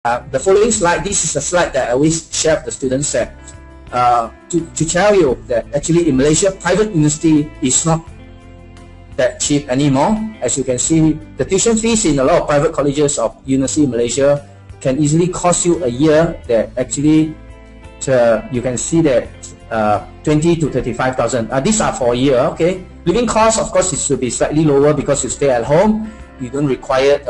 The following slide, this is a slide that I always share with the students that to tell you that actually in Malaysia, private university is not that cheap anymore. As you can see, the tuition fees in a lot of private colleges of university in Malaysia can easily cost you a year that actually you can see that 20 to 35,000. These are for a year. Okay, living cost of course it should be slightly lower because you stay at home. You don't require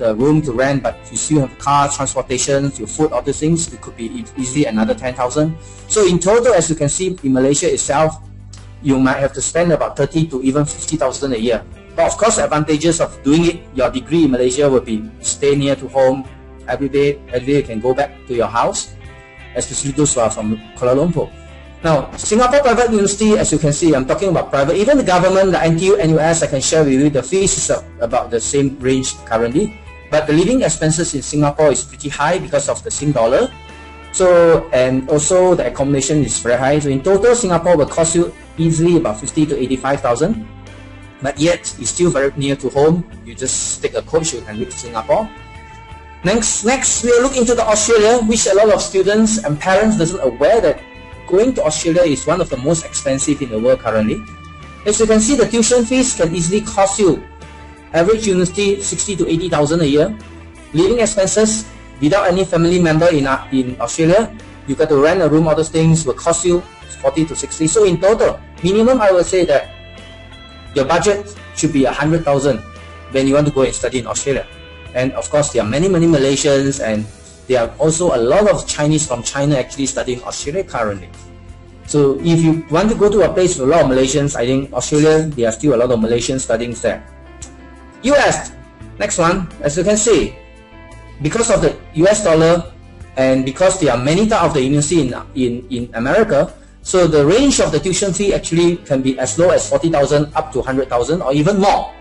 the room to rent, but you still have car, transportation, your food, all these things. It could be easily another 10,000. So in total, as you can see, in Malaysia itself, you might have to spend about 30 to even 50,000 a year. But of course, the advantages of doing it, your degree in Malaysia will be stay near to home every day. Every day you can go back to your house, especially those who are from Kuala Lumpur. Now, Singapore private university, as you can see, I'm talking about private. Even the government, the NTU, NUS, I can share with you, the fees is about the same range currently. But the living expenses in Singapore is pretty high because of the Sing dollar. So, and also the accommodation is very high. So in total, Singapore will cost you easily about 50 to 85,000. But yet, it's still very near to home. You just take a coach, you can reach Singapore. Next, we'll look into the Australia, which a lot of students and parents doesn't aware that going to Australia is one of the most expensive in the world currently. As you can see, the tuition fees can easily cost you average university 60 to 80,000 a year. Living expenses without any family member in Australia, you got to rent a room, all those things will cost you 40 to 60. So in total, minimum I would say that your budget should be 100,000 when you want to go and study in Australia. And of course, there are many Malaysians, and there are also a lot of Chinese from China actually studying Australia currently. So if you want to go to a place with a lot of Malaysians, I think Australia, there are still a lot of Malaysians studying there. US, next one, as you can see, because of the US dollar and because there are many types of the university in America, so the range of the tuition fee actually can be as low as 40,000 up to 100,000 or even more.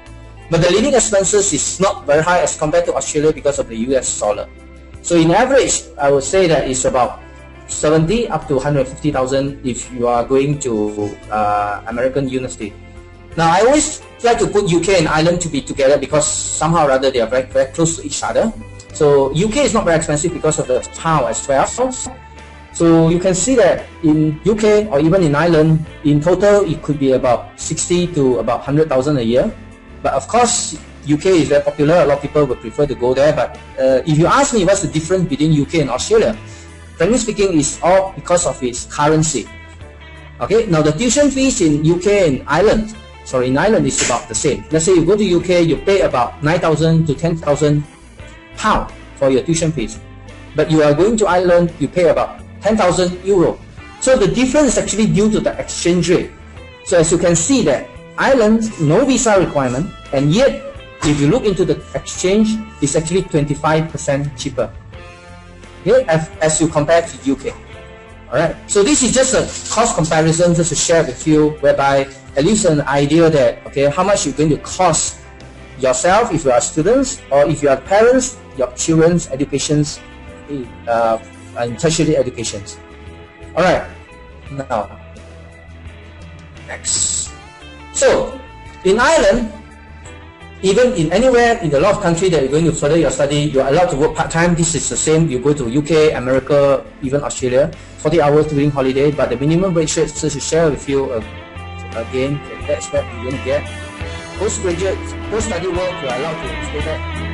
But the living expenses is not very high as compared to Australia because of the US dollar. So in average, I would say that it's about 70 up to 150,000 if you are going to American university. Now, I always try to put UK and Ireland to be together because somehow or other they are very close to each other. So UK is not very expensive because of the pound as well. So you can see that in UK or even in Ireland, in total it could be about 60 to about 100,000 a year. But of course, UK is very popular. A lot of people would prefer to go there. But if you ask me what's the difference between UK and Australia, frankly speaking, it's all because of its currency. Okay, now the tuition fees in UK and Ireland, in Ireland is about the same. Let's say you go to UK, you pay about 9,000 to 10,000 pounds for your tuition fees. But you are going to Ireland, you pay about 10,000 euro. So the difference is actually due to the exchange rate. So as you can see that Ireland, no visa requirement, and yet if you look into the exchange, it's actually 25% cheaper. Okay, as you compare to UK. Alright, so this is just a cost comparison just to share with you, whereby at least an idea that, okay, how much you're going to cost yourself if you are students, or if you are parents, your children's educations and tertiary educations. Alright, now, next. So, in Ireland, even in anywhere in a lot of countries that you're going to further your study, you're allowed to work part-time. This is the same. You go to UK, America, even Australia, 40 hours during holiday, but the minimum wage rate, just to share with you again, that's what you're going to get. Post-graduate, post-study work, you're allowed to stay there